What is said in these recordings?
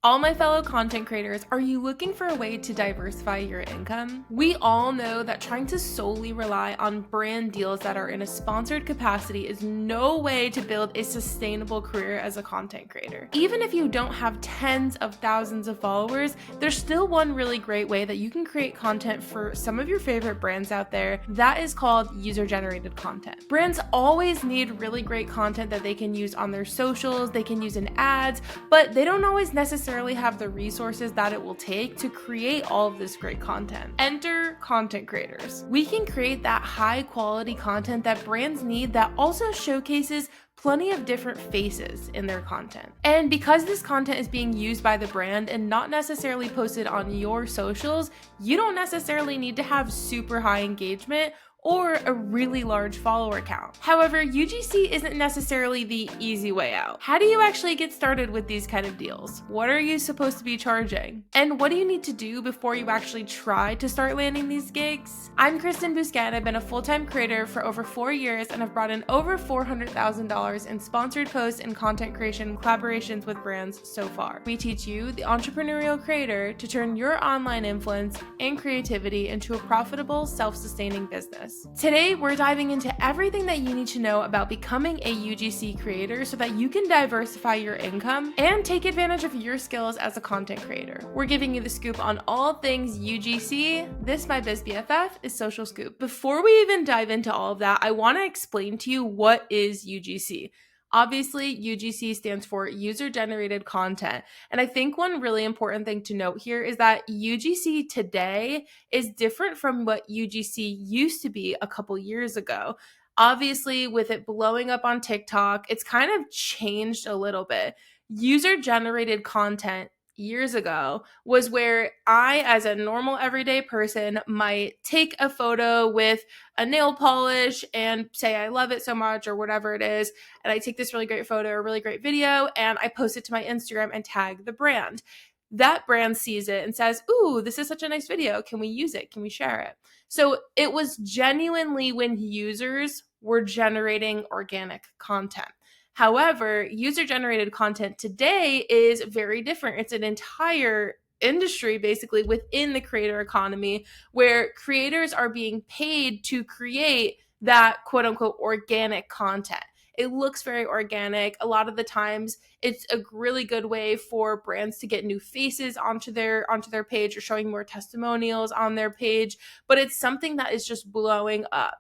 All my fellow content creators, are you looking for a way to diversify your income? We all know that trying to solely rely on brand deals that are in a sponsored capacity is no way to build a sustainable career as a content creator. Even if you don't have tens of thousands of followers, there's still one really great way that you can create content for some of your favorite brands out there. That is called user-generated content. Brands always need really great content that they can use on their socials, they can use in ads, but they don't always necessarily have the resources that it will take to create all of this great content. Enter content creators. We can create that high quality content that brands need that also showcases plenty of different faces in their content. And because this content is being used by the brand and not necessarily posted on your socials, you don't necessarily need to have super high engagement or a really large follower count. However, UGC isn't necessarily the easy way out. How do you actually get started with these kind of deals? What are you supposed to be charging? And what do you need to do before you actually try to start landing these gigs? I'm Kristen Busquet. I've been a full-time creator for over 4 years and have brought in over $400,000 in sponsored posts and content creation collaborations with brands so far. We teach you, the entrepreneurial creator, to turn your online influence and creativity into a profitable, self-sustaining business. Today, we're diving into everything that you need to know about becoming a UGC creator so that you can diversify your income and take advantage of your skills as a content creator. We're giving you the scoop on all things UGC. This, my biz BFF, is Social Scoop. Before we even dive into all of that, I want to explain to you what is UGC. Obviously, UGC stands for user-generated content. And I think one really important thing to note here is that UGC today is different from what UGC used to be a couple years ago. Obviously, with it blowing up on TikTok, it's kind of changed a little bit. User-generated content years ago was where I, as a normal everyday person, might take a photo with a nail polish and say I love it so much or whatever it is, and I take this really great photo or really great video and I post it to my Instagram and tag the brand. That brand sees it and says, ooh, this is such a nice video. Can we use it? Can we share it? So it was genuinely when users were generating organic content. However, user-generated content today is very different. It's an entire industry basically within the creator economy where creators are being paid to create that quote unquote organic content. It looks very organic. A lot of the times it's a really good way for brands to get new faces onto their page or showing more testimonials on their page, but it's something that is just blowing up.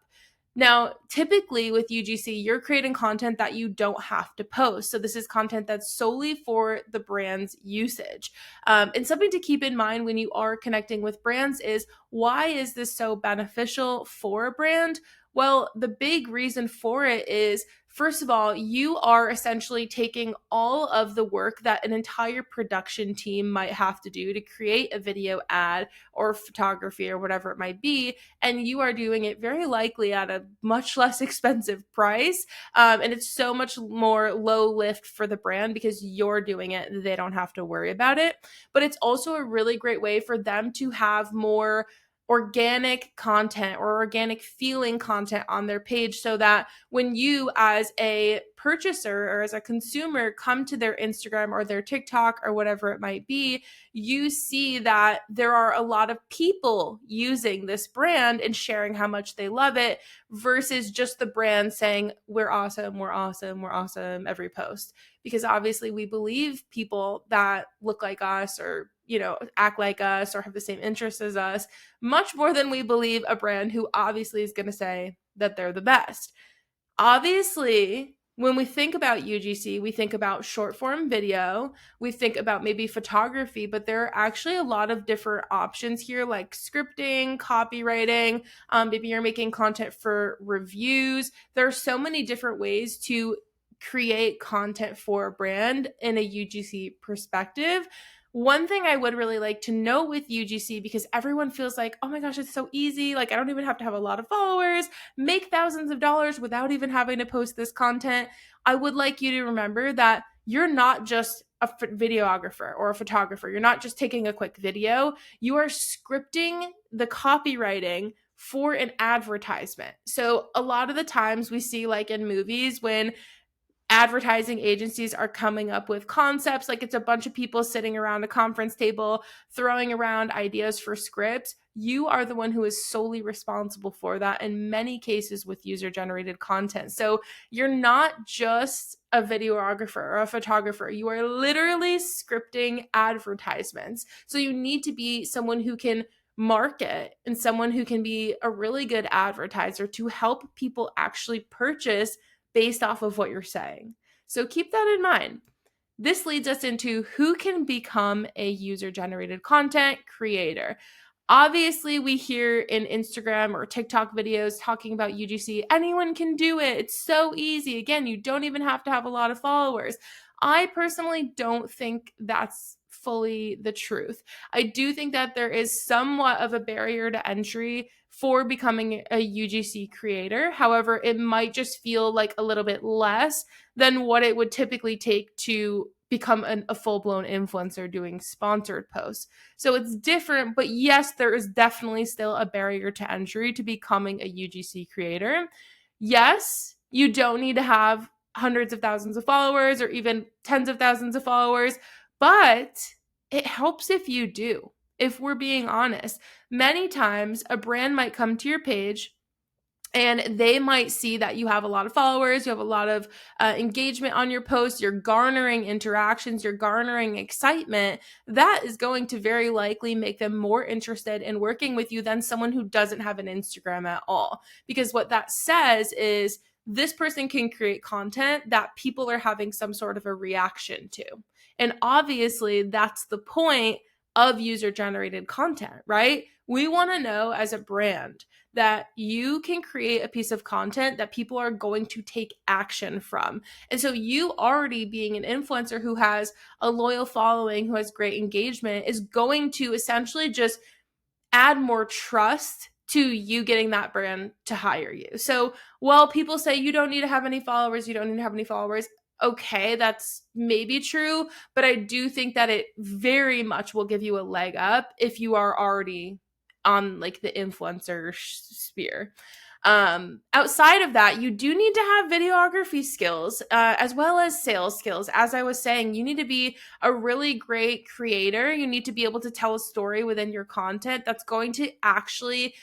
Now, typically with UGC, you're creating content that you don't have to post. So this is content that's solely for the brand's usage. And something to keep in mind when you are connecting with brands is, why is this so beneficial for a brand? Well, the big reason for it is, first of all, you are essentially taking all of the work that an entire production team might have to do to create a video ad or photography or whatever it might be, and you are doing it very likely at a much less expensive price. And it's so much more low lift for the brand because you're doing it. They don't have to worry about it. But it's also a really great way for them to have more organic content or organic feeling content on their page so that when you as a purchaser or as a consumer come to their Instagram or their TikTok or whatever it might be, you see that there are a lot of people using this brand and sharing how much they love it versus just the brand saying, we're awesome, we're awesome, we're awesome every post. Because obviously we believe people that look like us or act like us or have the same interests as us much more than we believe a brand who obviously is going to say that they're the best. Obviously, when we think about UGC, we think about short form video, we think about maybe photography, but there are actually a lot of different options here like scripting, copywriting, maybe you're making content for reviews. There are so many different ways to create content for a brand in a UGC perspective. One thing I would really like to know with UGC, because everyone feels like, oh my gosh, it's so easy. Like, I don't even have to have a lot of followers, make thousands of dollars without even having to post this content. I would like you to remember that you're not just a videographer or a photographer. You're not just taking a quick video. You are scripting the copywriting for an advertisement. So a lot of the times we see, like in movies, when advertising agencies are coming up with concepts, like it's a bunch of people sitting around a conference table throwing around ideas for scripts. You are the one who is solely responsible for that in many cases with user-generated content. So you're not just a videographer or a photographer. You are literally scripting advertisements. So you need to be someone who can market and someone who can be a really good advertiser to help people actually purchase based off of what you're saying. So keep that in mind. This leads us into who can become a user-generated content creator. Obviously, we hear in Instagram or TikTok videos talking about UGC, anyone can do it. It's so easy. Again, you don't even have to have a lot of followers. I personally don't think that's fully the truth. I do think that there is somewhat of a barrier to entry for becoming a UGC creator. However, it might just feel like a little bit less than what it would typically take to become a full-blown influencer doing sponsored posts. So it's different, but yes, there is definitely still a barrier to entry to becoming a UGC creator. Yes, you don't need to have hundreds of thousands of followers or even tens of thousands of followers, but it helps if you do. If we're being honest, many times a brand might come to your page and they might see that you have a lot of followers, you have a lot of engagement on your posts, you're garnering interactions, you're garnering excitement. That is going to very likely make them more interested in working with you than someone who doesn't have an Instagram at all. Because what that says is this person can create content that people are having some sort of a reaction to. And obviously, that's the point of user-generated content, right? We want to know as a brand that you can create a piece of content that people are going to take action from. And so you already being an influencer who has a loyal following, who has great engagement, is going to essentially just add more trust to you getting that brand to hire you. So while people say you don't need to have any followers, you don't need to have any followers, okay, that's maybe true, but I do think that it very much will give you a leg up if you are already on like the influencer sphere. Outside of that, you do need to have videography skills as well as sales skills. As I was saying, you need to be a really great creator. You need to be able to tell a story within your content that's going to actually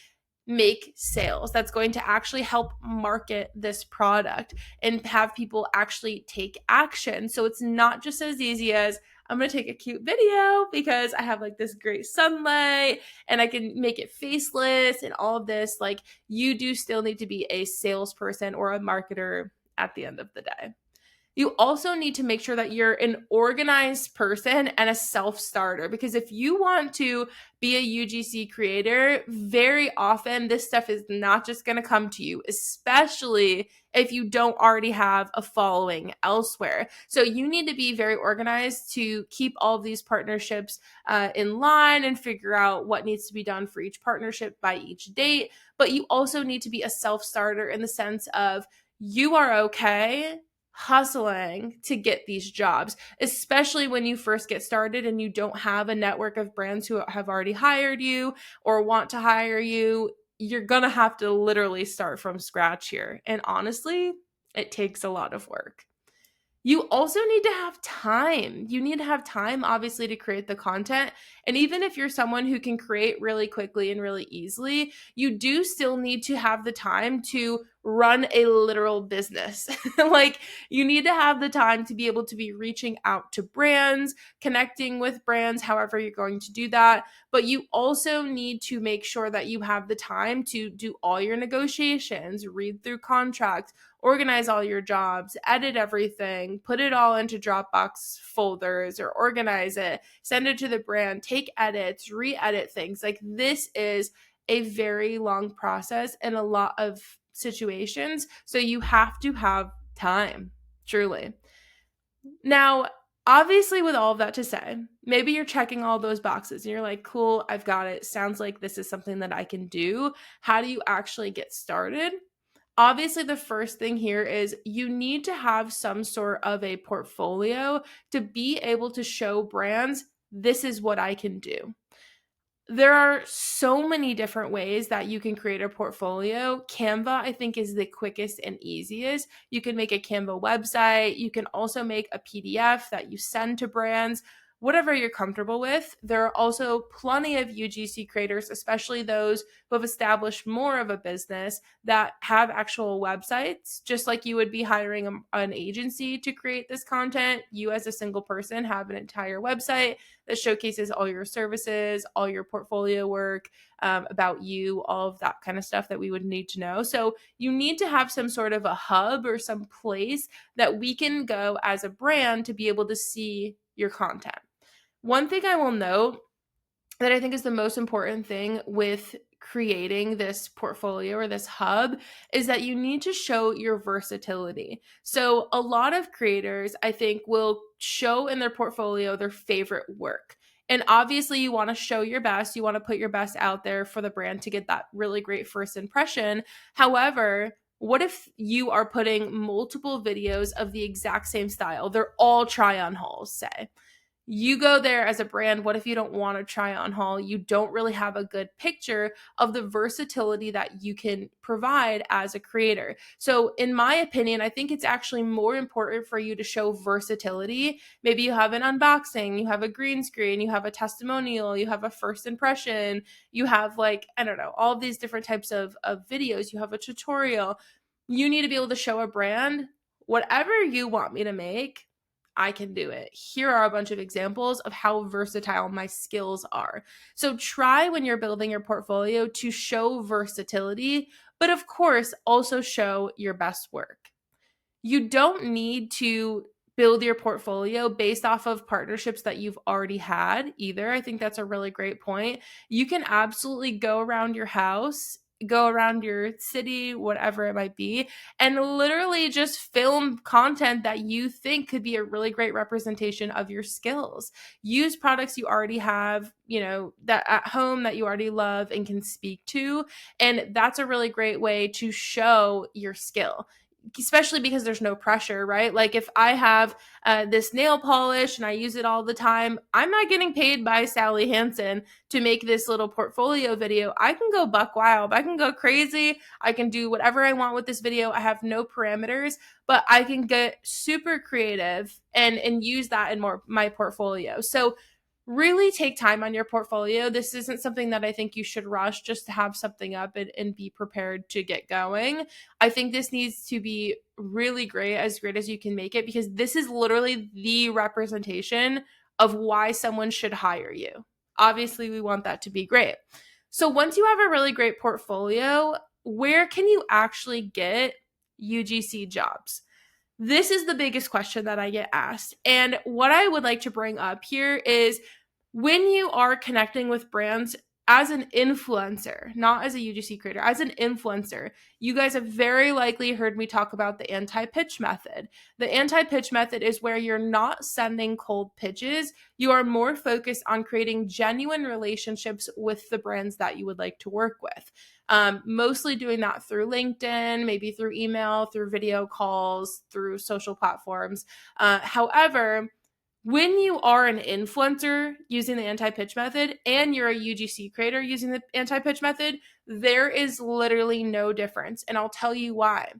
make sales, that's going to actually help market this product and have people actually take action. So it's not just as easy as I'm going to take a cute video because I have like this great sunlight and I can make it faceless and all of this. Like, you do still need to be a salesperson or a marketer at the end of the day. You also need to make sure that you're an organized person and a self-starter, because if you want to be a UGC creator, very often this stuff is not just going to come to you, especially if you don't already have a following elsewhere. So you need to be very organized to keep all of these partnerships in line and figure out what needs to be done for each partnership by each date. But you also need to be a self-starter in the sense of you are okay hustling to get these jobs, especially when you first get started and you don't have a network of brands who have already hired you or want to hire you. You're gonna have to literally start from scratch here. And honestly, it takes a lot of work. You also need to have time. You need to have time, obviously, to create the content. And even if you're someone who can create really quickly and really easily, you do still need to have the time to run a literal business. Like, you need to have the time to be able to be reaching out to brands, connecting with brands, however you're going to do that. But you also need to make sure that you have the time to do all your negotiations, read through contracts, organize all your jobs, edit everything, put it all into Dropbox folders or organize it, send it to the brand, take edits, re-edit things. Like, this is a very long process in a lot of situations. So you have to have time, truly. Now, obviously, with all of that to say, maybe you're checking all those boxes and you're like, cool, I've got it. Sounds like this is something that I can do. How do you actually get started? Obviously, the first thing here is you need to have some sort of a portfolio to be able to show brands, this is what I can do. There are so many different ways that you can create a portfolio. Canva, I think, is the quickest and easiest. You can make a Canva website. You can also make a PDF that you send to brands, whatever you're comfortable with. There are also plenty of UGC creators, especially those who have established more of a business, that have actual websites. Just like you would be hiring an agency to create this content, you as a single person have an entire website that showcases all your services, all your portfolio work, about you, all of that kind of stuff that we would need to know. So you need to have some sort of a hub or some place that we can go as a brand to be able to see your content. One thing I will note that I think is the most important thing with creating this portfolio or this hub is that you need to show your versatility. So a lot of creators, I think, will show in their portfolio their favorite work. And obviously, you want to show your best. You want to put your best out there for the brand to get that really great first impression. However, what if you are putting multiple videos of the exact same style? They're all try on hauls, say. You go there as a brand. What if you don't want to try on haul? You don't really have a good picture of the versatility that you can provide as a creator. So, in my opinion, I think it's actually more important for you to show versatility. Maybe you have an unboxing, you have a green screen, you have a testimonial, you have a first impression, you have, like, I don't know, all of these different types of videos, you have a tutorial. You need to be able to show a brand whatever you want me to make, I can do it. Here are a bunch of examples of how versatile my skills are. So try when you're building your portfolio to show versatility, but of course, also show your best work. You don't need to build your portfolio based off of partnerships that you've already had either. I think that's a really great point. You can absolutely go around your house, go around your city, whatever it might be, and literally just film content that you think could be a really great representation of your skills. Use products you already have, that at home that you already love and can speak to. And that's a really great way to show your skill, especially because there's no pressure, right? Like if I have this nail polish and I use it all the time, I'm not getting paid by Sally Hansen to make this little portfolio video. I can go buck wild. I can go crazy. I can do whatever I want with this video. I have no parameters, but I can get super creative and use that in my portfolio. So really take time on your portfolio. This isn't something that I think you should rush just to have something up and be prepared to get going. I think this needs to be really great as you can make it, because this is literally the representation of why someone should hire you. Obviously, we want that to be great. So once you have a really great portfolio, where can you actually get UGC jobs? This is the biggest question that I get asked. And what I would like to bring up here is when you are connecting with brands as an influencer, not as a UGC creator, as an influencer, you guys have very likely heard me talk about the anti-pitch method. The anti-pitch method is where you're not sending cold pitches. You are more focused on creating genuine relationships with the brands that you would like to work with. Mostly doing that through LinkedIn, maybe through email, through video calls, through social platforms. However, when you are an influencer using the anti-pitch method and you're a UGC creator using the anti-pitch method, there is literally no difference. And I'll tell you why.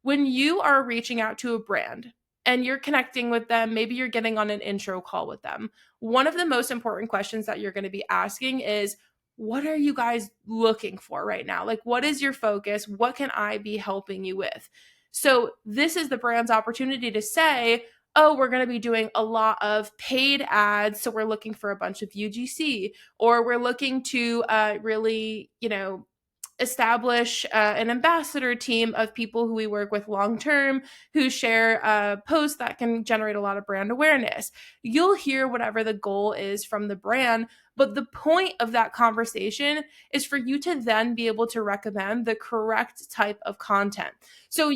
When you are reaching out to a brand and you're connecting with them, maybe you're getting on an intro call with them, one of the most important questions that you're going to be asking is, what are you guys looking for right now? Like, what is your focus? What can I be helping you with? So this is the brand's opportunity to say, oh, we're going to be doing a lot of paid ads, so we're looking for a bunch of UGC, or we're looking to really, establish an ambassador team of people who we work with long term, who share posts that can generate a lot of brand awareness. You'll hear whatever the goal is from the brand, but the point of that conversation is for you to then be able to recommend the correct type of content. So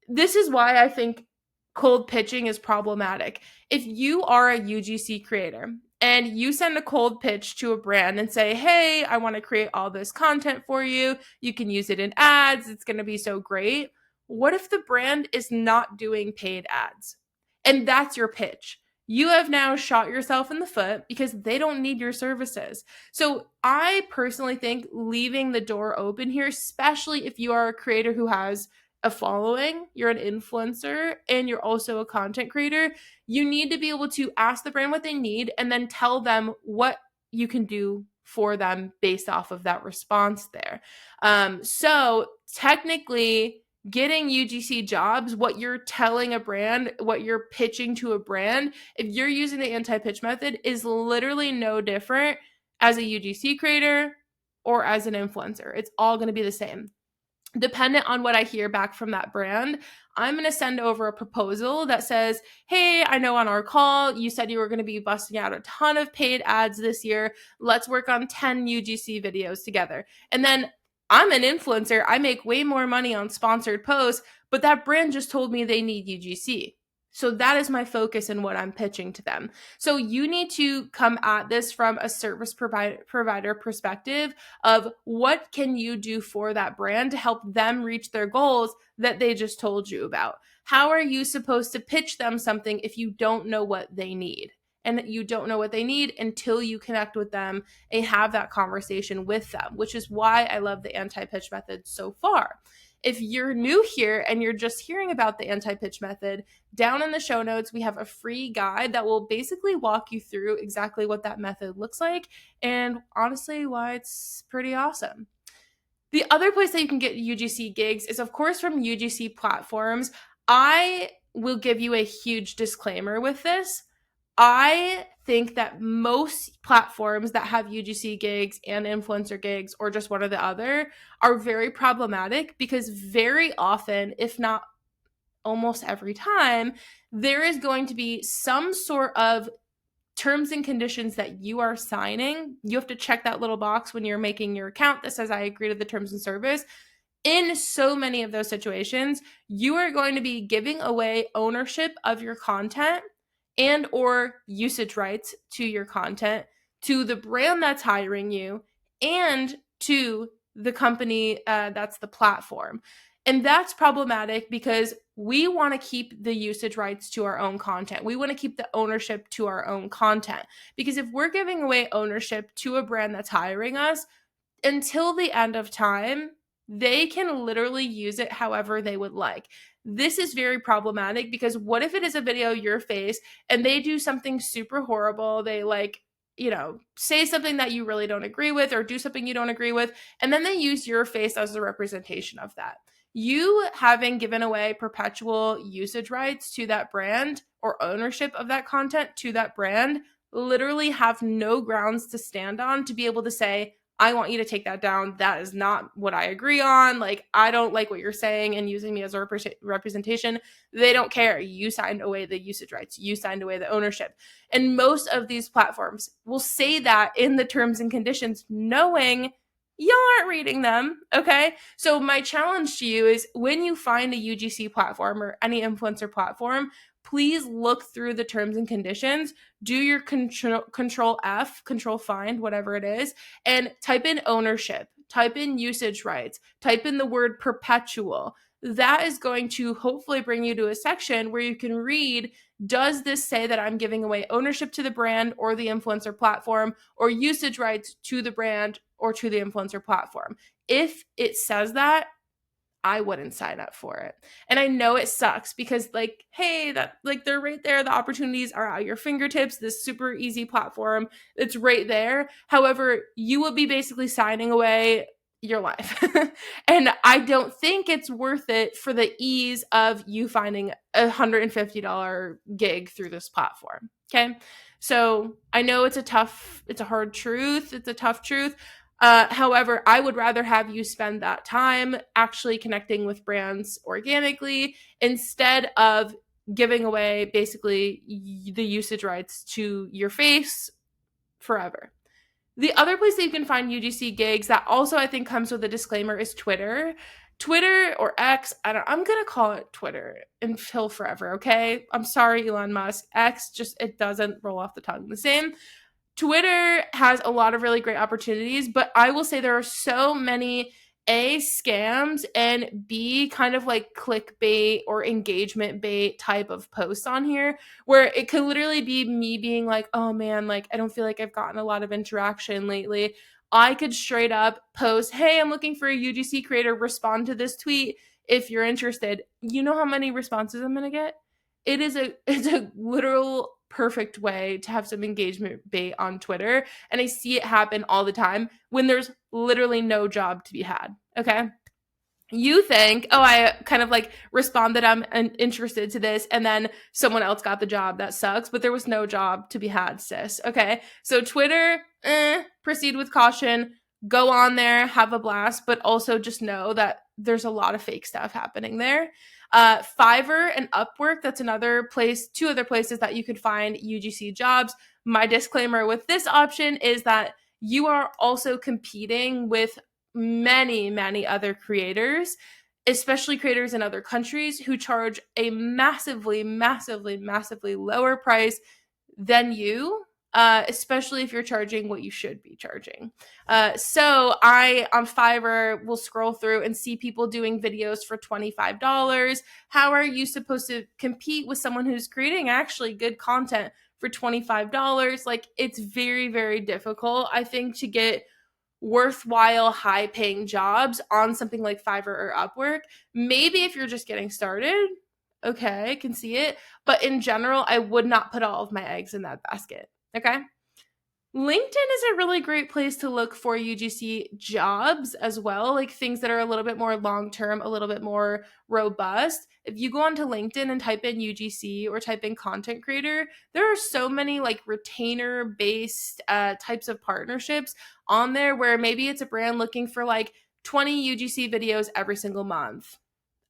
this is why I think cold pitching is problematic. If you are a UGC creator and you send a cold pitch to a brand and say, hey, I want to create all this content for you. You can use it in ads. It's going to be so great. What if the brand is not doing paid ads? And that's your pitch. you have now shot yourself in the foot because they don't need your services. So I personally think leaving the door open here, especially if you are a creator who has a following, you're an influencer, and you're also a content creator, you need to be able to ask the brand what they need and then tell them what you can do for them based off of that response there. So technically, getting UGC jobs, what you're telling a brand, what you're pitching to a brand, if you're using the anti-pitch method, is literally no different as a UGC creator or as an influencer. It's all going to be the same. Dependent on what I hear back from that brand, I'm going to send over a proposal that says, hey, I know on our call, you said you were going to be busting out a ton of paid ads this year. Let's work on 10 UGC videos together. And then I'm an influencer. I make way more money on sponsored posts, but that brand just told me they need UGC. So that is my focus in what I'm pitching to them. So you need to come at this from a service provider perspective of what can you do for that brand to help them reach their goals that they just told you about. How are you supposed to pitch them something if you don't know what they need? And you don't know what they need until you connect with them and have that conversation with them, which is why I love the anti-pitch method so far. If you're new here and you're just hearing about the anti-pitch method, down in the show notes, we have a free guide that will basically walk you through exactly what that method looks like and honestly why it's pretty awesome. The other place that you can get UGC gigs is, of course, from UGC platforms. I will give you a huge disclaimer with this. I think that most platforms that have UGC gigs and influencer gigs or just one or the other are very problematic because very often, if not almost every time, there is going to be some sort of terms and conditions that you are signing. You have to check that little box when you're making your account that says I agree to the terms and service. In so many of those situations, you are going to be giving away ownership of your content and or usage rights to your content to the brand that's hiring you and to the company that's the platform. And that's problematic because we want to keep the usage rights to our own content. We want to keep the ownership to our own content. Because if we're giving away ownership to a brand that's hiring us, until the end of time, they can literally use it however they would like. This is very problematic because what if it is a video your face and they do something super horrible? They say something that you really don't agree with or do something you don't agree with, and then they use your face as a representation of that. You having given away perpetual usage rights to that brand or ownership of that content to that brand literally have no grounds to stand on to be able to say, I want you to take that down. That is not what I agree on. I don't like what you're saying and using me as a representation. They don't care. You signed away the usage rights. You signed away the ownership. And most of these platforms will say that in the terms and conditions, knowing y'all aren't reading them. Okay. So my challenge to you is when you find a UGC platform or any influencer platform, please look through the terms and conditions, do your control F, control find, whatever it is, and type in ownership, type in usage rights, type in the word perpetual. That is going to hopefully bring you to a section where you can read, does this say that I'm giving away ownership to the brand or the influencer platform or usage rights to the brand or to the influencer platform? If it says that, I wouldn't sign up for it. And I know it sucks because hey, they're right there. The opportunities are at your fingertips, this super easy platform. It's right there. However, you will be basically signing away your life. And I don't think it's worth it for the ease of you finding a $150 gig through this platform. Okay. So I know it's a hard truth. It's a tough truth. However, I would rather have you spend that time actually connecting with brands organically instead of giving away basically the usage rights to your face forever. The other place that you can find UGC gigs that also I think comes with a disclaimer is Twitter. Twitter or X, I'm going to call it Twitter until forever, okay? I'm sorry, Elon Musk. X, it doesn't roll off the tongue the same. Twitter has a lot of really great opportunities, but I will say there are so many A, scams, and B, kind of like clickbait or engagement bait type of posts on here, where it could literally be me being like, oh man, like I don't feel like I've gotten a lot of interaction lately. I could straight up post, hey, I'm looking for a UGC creator, respond to this tweet if you're interested. You know how many responses I'm gonna get? It's a literal perfect way to have some engagement bait on Twitter. And I see it happen all the time when there's literally no job to be had. Okay. You think, oh, I kind of like responded, I'm interested to this, and then someone else got the job. That sucks, but there was no job to be had, sis. Okay. So Twitter, proceed with caution. Go on there, have a blast, but also just know that there's a lot of fake stuff happening there. Fiverr and Upwork, that's another place, two other places that you could find UGC jobs. My disclaimer with this option is that you are also competing with many, many other creators, especially creators in other countries who charge a massively, massively, massively lower price than you. Especially if you're charging what you should be charging. So I, on Fiverr, will scroll through and see people doing videos for $25. How are you supposed to compete with someone who's creating actually good content for $25? Like, it's very, very difficult, I think, to get worthwhile high paying jobs on something like Fiverr or Upwork. Maybe if you're just getting started, okay, I can see it. But in general, I would not put all of my eggs in that basket. Okay. LinkedIn is a really great place to look for UGC jobs as well, like things that are a little bit more long term, a little bit more robust. If you go onto LinkedIn and type in UGC or type in content creator, there are so many like retainer based types of partnerships on there where maybe it's a brand looking for like 20 UGC videos every single month.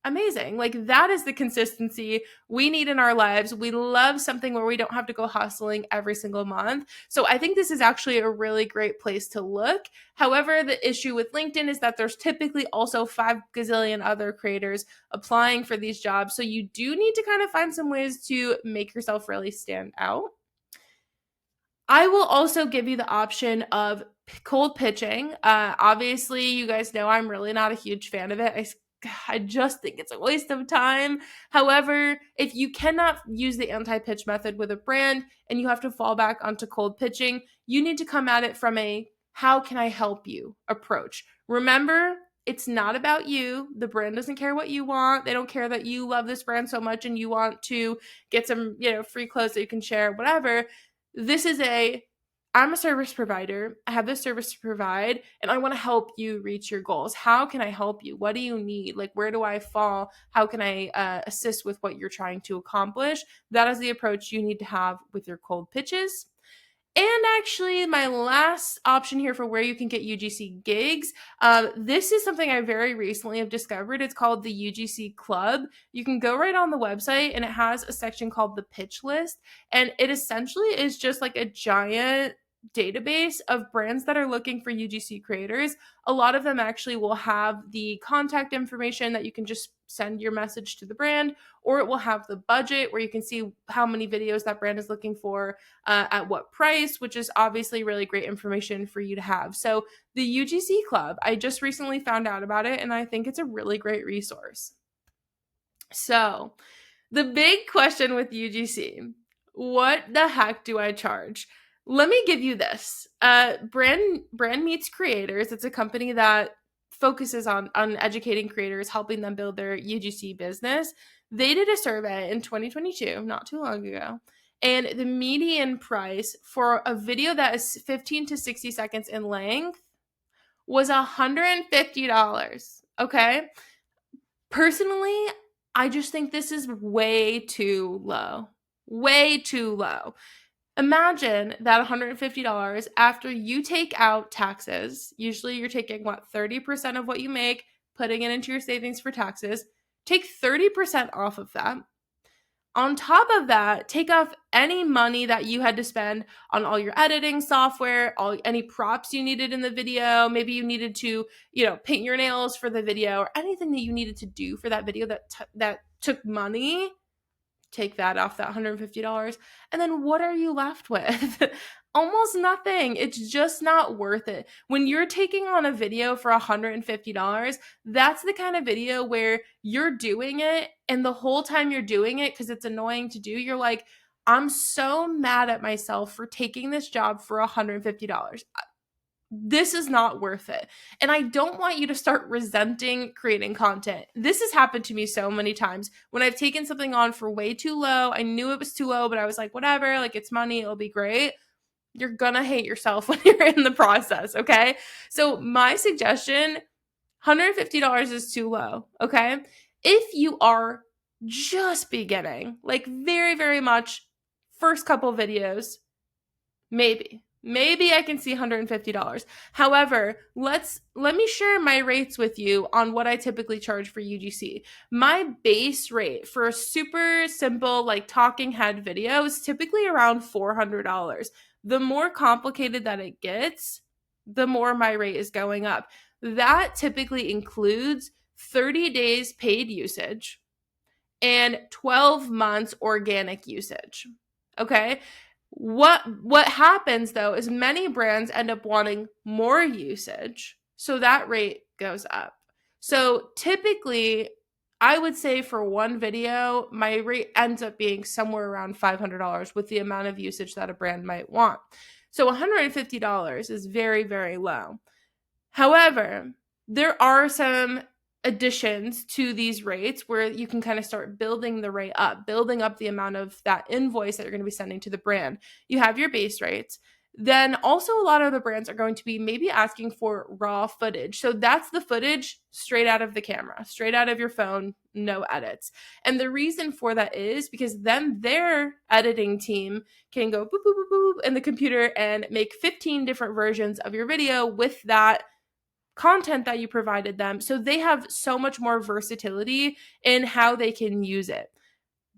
Amazing. Like, that is the consistency we need in our lives. We love something where we don't have to go hustling every single month. So I think this is actually a really great place to look. However, the issue with LinkedIn is that there's typically also 5 gazillion other creators applying for these jobs. So you do need to kind of find some ways to make yourself really stand out. I will also give you the option of cold pitching. Obviously, you guys know I'm really not a huge fan of it. I just think it's a waste of time. However, if you cannot use the anti-pitch method with a brand and you have to fall back onto cold pitching, you need to come at it from a how can I help you approach. Remember, it's not about you. The brand doesn't care what you want. They don't care that you love this brand so much and you want to get some, free clothes that you can share, whatever. This is I'm a service provider. I have this service to provide, and I want to help you reach your goals. How can I help you? What do you need? Like, where do I fall? How can I assist with what you're trying to accomplish? That is the approach you need to have with your cold pitches. And actually, my last option here for where you can get UGC gigs, this is something I very recently have discovered. It's called the UGC Club. You can go right on the website, and it has a section called the pitch list. And it essentially is just like a giant database of brands that are looking for UGC creators. A lot of them actually will have the contact information that you can just send your message to the brand, or it will have the budget where you can see how many videos that brand is looking for, at what price, which is obviously really great information for you to have. So the UGC Club, I just recently found out about it, and I think it's a really great resource. So the big question with UGC, what the heck do I charge? Let me give you this. Brand Meets Creators. It's a company that focuses on educating creators, helping them build their UGC business. They did a survey in 2022, not too long ago, and the median price for a video that is 15 to 60 seconds in length was $150. Okay? Personally, I just think this is way too low. Way too low. Imagine that $150 after you take out taxes. Usually you're taking 30% of what you make, putting it into your savings for taxes. Take 30% off of that. On top of that, take off any money that you had to spend on all your editing software, any props you needed in the video. Maybe you needed to, paint your nails for the video, or anything that you needed to do for that video that took money. Take that off that $150. And then what are you left with? Almost nothing. It's just not worth it. When you're taking on a video for $150, that's the kind of video where you're doing it, and the whole time you're doing it, because it's annoying to do, you're like, I'm so mad at myself for taking this job for $150. This is not worth it. And I don't want you to start resenting creating content. This has happened to me so many times when I've taken something on for way too low. I knew it was too low, but I was like, whatever, like it's money, it'll be great. You're gonna hate yourself when you're in the process, okay? So my suggestion, $150 is too low, okay? If you are just beginning, like very, very much first couple videos, maybe I can see $150. However, let me share my rates with you on what I typically charge for UGC. My base rate for a super simple like talking head video is typically around $400. The more complicated that it gets, the more my rate is going up. That typically includes 30 days paid usage and 12 months organic usage. Okay? What happens though is many brands end up wanting more usage, so that rate goes up. So typically, I would say for one video, my rate ends up being somewhere around $500 with the amount of usage that a brand might want. So $150 is very, very low. However, there are some additions to these rates where you can kind of start building the rate up, building up the amount of that invoice that you're going to be sending to the brand. You have your base rates. Then also a lot of the brands are going to be maybe asking for raw footage. So that's the footage straight out of the camera, straight out of your phone, no edits. And the reason for that is because then their editing team can go boop, boop, boop, boop in the computer and make 15 different versions of your video with that content that you provided them. So they have so much more versatility in how they can use it.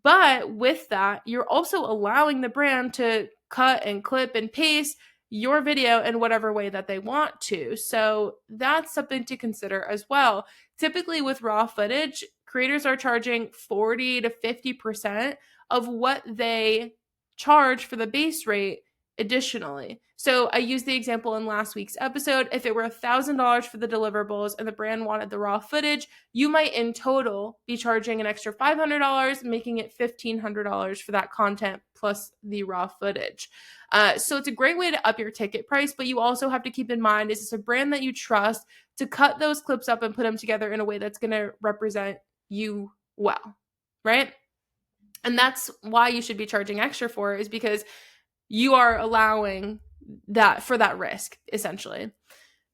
But with that, you're also allowing the brand to cut and clip and paste your video in whatever way that they want to. So that's something to consider as well. Typically with raw footage, creators are charging 40 to 50% of what they charge for the base rate additionally. So I used the example in last week's episode. If it were $1,000 for the deliverables and the brand wanted the raw footage, you might in total be charging an extra $500, making it $1,500 for that content plus the raw footage. So it's a great way to up your ticket price, but you also have to keep in mind, is this a brand that you trust to cut those clips up and put them together in a way that's going to represent you well, right? And that's why you should be charging extra for it, is because you are allowing that for that risk, essentially.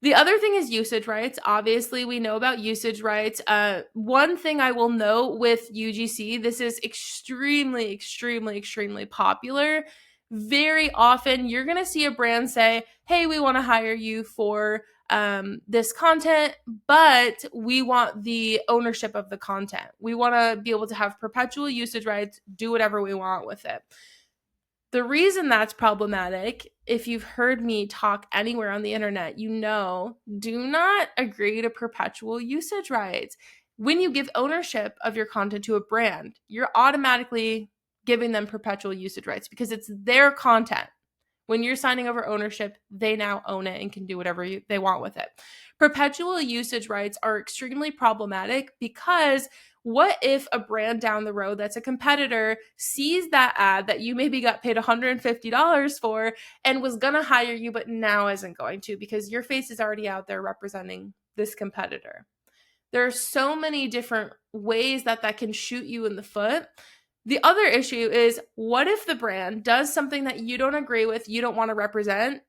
The other thing is usage rights. Obviously, we know about usage rights. One thing I will note with UGC, this is extremely, extremely, extremely popular. Very often, you're going to see a brand say, hey, we want to hire you for this content, but we want the ownership of the content. We want to be able to have perpetual usage rights, do whatever we want with it. The reason that's problematic, if you've heard me talk anywhere on the internet, you know, do not agree to perpetual usage rights. When you give ownership of your content to a brand, you're automatically giving them perpetual usage rights because it's their content. When you're signing over ownership, they now own it and can do whatever they want with it. Perpetual usage rights are extremely problematic because what if a brand down the road that's a competitor sees that ad that you maybe got paid $150 for and was going to hire you, but now isn't going to because your face is already out there representing this competitor? There are so many different ways that can shoot you in the foot. The other issue is, what if the brand does something that you don't agree with, you don't want to represent?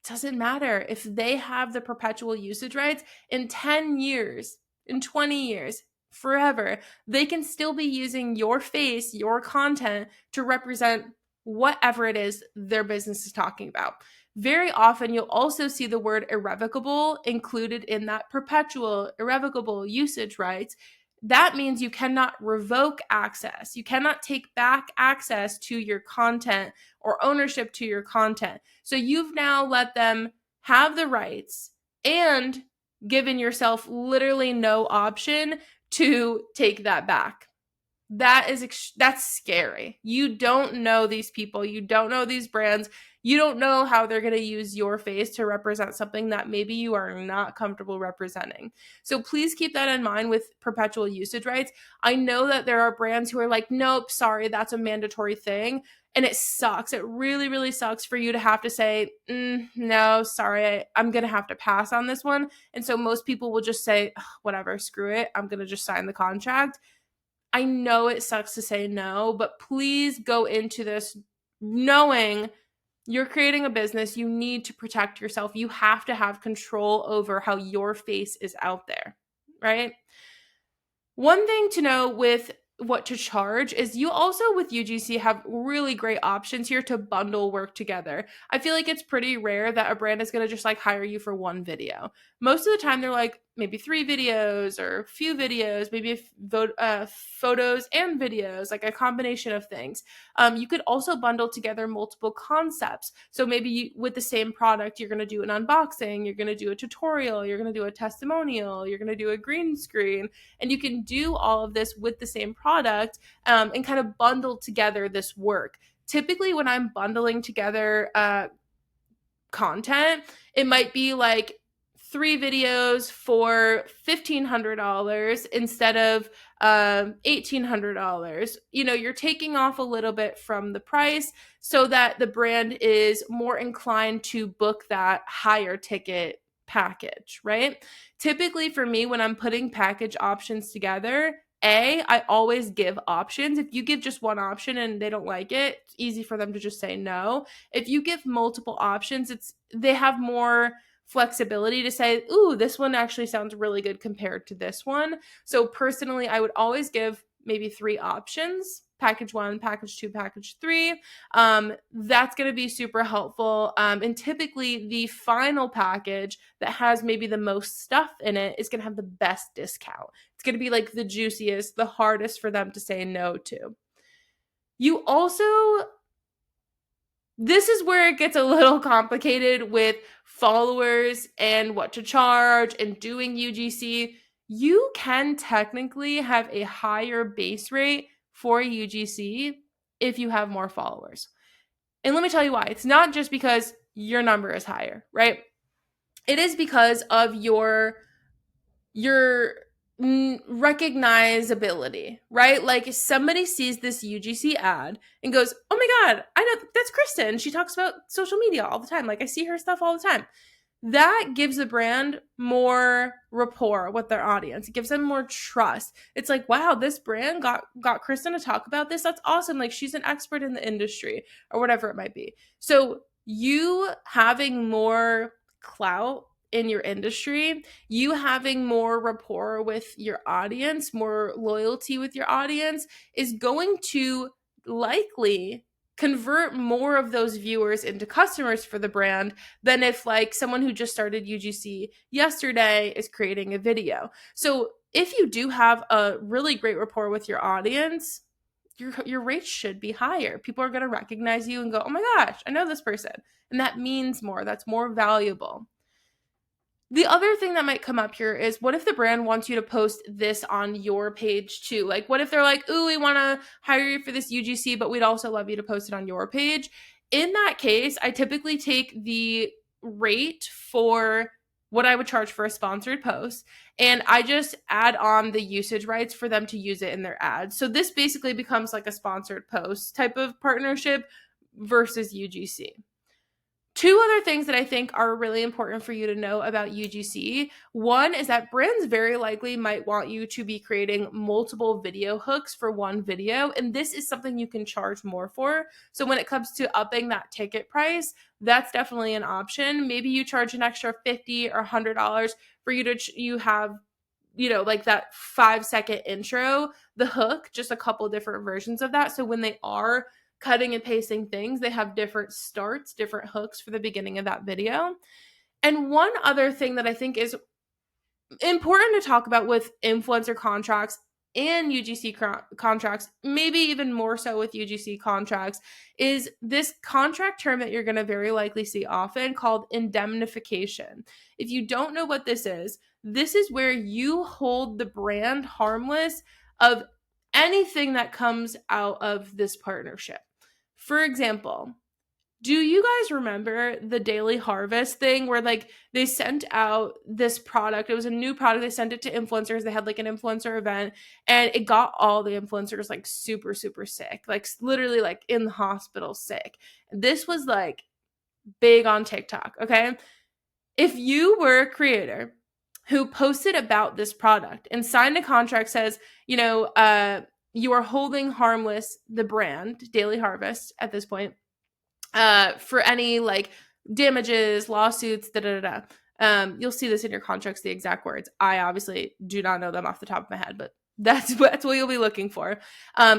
Doesn't matter. If they have the perpetual usage rights in 10 years, in 20 years, forever, they can still be using your face, your content to represent whatever it is their business is talking about. Very often, you'll also see the word irrevocable included in that perpetual, irrevocable usage rights. That means you cannot revoke access. You cannot take back access to your content or ownership to your content. So you've now let them have the rights and given yourself literally no option to take that back. that's scary. You don't know these people. You don't know these brands. You don't know how they're going to use your face to represent something that maybe you are not comfortable representing. So please keep that in mind with perpetual usage rights. I know that there are brands who are like, nope, sorry, that's a mandatory thing. And it sucks. It really, really sucks for you to have to say, no, sorry, I'm going to have to pass on this one. And so most people will just say, whatever, screw it. I'm going to just sign the contract. I know it sucks to say no, but please go into this knowing you're creating a business. You need to protect yourself. You have to have control over how your face is out there, right? One thing to know with what to charge is you also with UGC have really great options here to bundle work together. I feel like it's pretty rare that a brand is going to just like hire you for one video. Most of the time they're like maybe 3 videos or a few videos, maybe photos and videos, like a combination of things. You could also bundle together multiple concepts. So maybe with the same product, you're going to do an unboxing, you're going to do a tutorial, you're going to do a testimonial, you're going to do a green screen, and you can do all of this with the same product and kind of bundle together this work. Typically, when I'm bundling together content, it might be like 3 videos for $1,500 instead of $1,800. You're taking off a little bit from the price so that the brand is more inclined to book that higher ticket package, right? Typically for me, when I'm putting package options together, I always give options. If you give just one option and they don't like it, it's easy for them to just say no. If you give multiple options, they have more flexibility to say, ooh, this one actually sounds really good compared to this one. So personally, I would always give maybe 3 options: package 1, package 2, package 3. That's going to be super helpful. And typically the final package that has maybe the most stuff in it is going to have the best discount. It's going to be like the juiciest, the hardest for them to say no to. You also, this is where it gets a little complicated with followers and what to charge and doing UGC. You can technically have a higher base rate for UGC if you have more followers. And let me tell you why. It's not just because your number is higher, right? It is because of your recognizability, right? Like if somebody sees this UGC ad and goes, oh my God, I know that's Kristen. She talks about social media all the time. Like I see her stuff all the time. That gives the brand more rapport with their audience. It gives them more trust. It's like, wow, this brand got Kristen to talk about this. That's awesome. Like she's an expert in the industry or whatever it might be. So you having more clout in your industry, you having more rapport with your audience, more loyalty with your audience is going to likely convert more of those viewers into customers for the brand than if like someone who just started UGC yesterday is creating a video. So if you do have a really great rapport with your audience, your rates should be higher. People are going to recognize you and go, oh my gosh, I know this person. And that means more. That's more valuable. The other thing that might come up here is what if the brand wants you to post this on your page too? Like what if they're like, ooh, we want to hire you for this UGC, but we'd also love you to post it on your page. In that case, I typically take the rate for what I would charge for a sponsored post, and I just add on the usage rights for them to use it in their ads. So this basically becomes like a sponsored post type of partnership versus UGC. 2 other things that I think are really important for you to know about UGC. One is that brands very likely might want you to be creating multiple video hooks for one video, and this is something you can charge more for. So when it comes to upping that ticket price, that's definitely an option. Maybe you charge an extra $50 or $100 for you to you have like that 5-second intro, the hook, just a couple different versions of that. So when they are cutting and pasting things, they have different starts, different hooks for the beginning of that video. And one other thing that I think is important to talk about with influencer contracts and UGC contracts, maybe even more so with UGC contracts, is this contract term that you're going to very likely see often called indemnification. If you don't know what this is where you hold the brand harmless of anything that comes out of this partnership. For example, do you guys remember the Daily Harvest thing where like they sent out this product? It was a new product. They sent it to influencers. They had like an influencer event and it got all the influencers like super, super sick, like literally like in the hospital sick. This was like big on TikTok. Okay. If you were a creator who posted about this product and signed a contract says, you are holding harmless the brand Daily Harvest at this point, for any like damages, lawsuits, you'll see this in your contracts, the exact words. I obviously do not know them off the top of my head, but that's what you'll be looking for.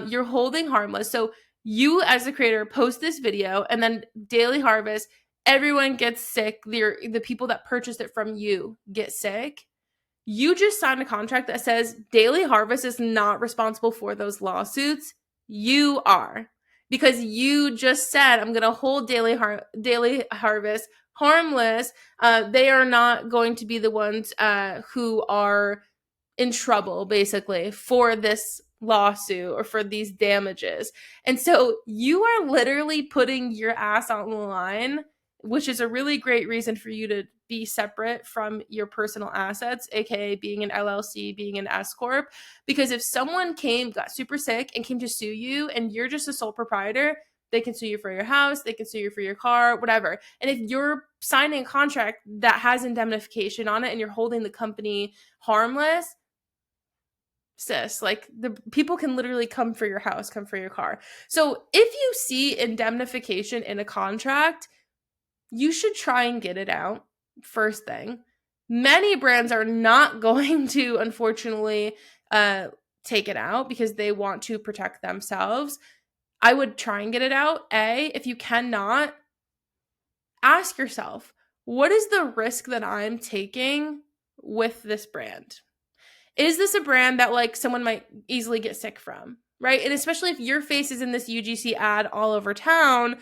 You're holding harmless. So you as a creator post this video and then Daily Harvest, everyone gets sick. The people that purchased it from you get sick. You just signed a contract that says Daily Harvest is not responsible for those lawsuits. You are. Because you just said, I'm going to hold Daily Harvest harmless. They are not going to be the ones who are in trouble, basically, for this lawsuit or for these damages. And so you are literally putting your ass on the line, which is a really great reason for you to be separate from your personal assets, aka being an LLC, being an S corp. Because if someone got super sick and came to sue you and you're just a sole proprietor, they can sue you for your house, they can sue you for your car, whatever. And if you're signing a contract that has indemnification on it and you're holding the company harmless, sis, like the people can literally come for your house, come for your car. So if you see indemnification in a contract, you should try and get it out. First thing. Many brands are not going to, unfortunately, take it out because they want to protect themselves. I would try and get it out. If you cannot, ask yourself, what is the risk that I'm taking with this brand? Is this a brand that like someone might easily get sick from, right? And especially if your face is in this UGC ad all over town,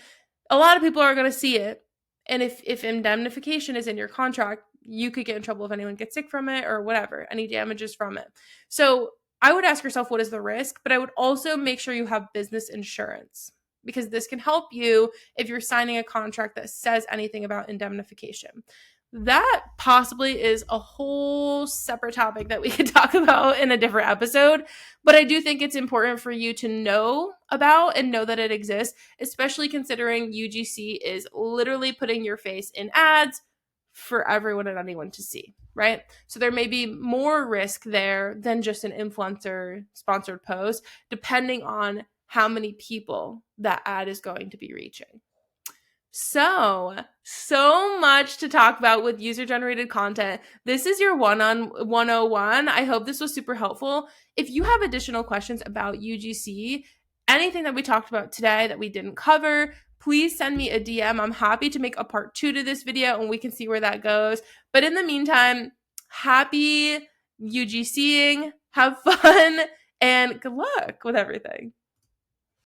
a lot of people are going to see it. And if indemnification is in your contract, you could get in trouble if anyone gets sick from it or whatever, any damages from it. So I would ask yourself, what is the risk? But I would also make sure you have business insurance because this can help you if you're signing a contract that says anything about indemnification. That possibly is a whole separate topic that we could talk about in a different episode. But I do think it's important for you to know about and know that it exists, especially considering UGC is literally putting your face in ads for everyone and anyone to see, right? So there may be more risk there than just an influencer sponsored post, depending on how many people that ad is going to be reaching. So much to talk about with user-generated content. This is your 101. I hope this was super helpful. If you have additional questions about UGC, anything that we talked about today that we didn't cover, please send me a DM. I'm happy to make a part 2 to this video and we can see where that goes. But in the meantime, happy UGCing, have fun, and good luck with everything.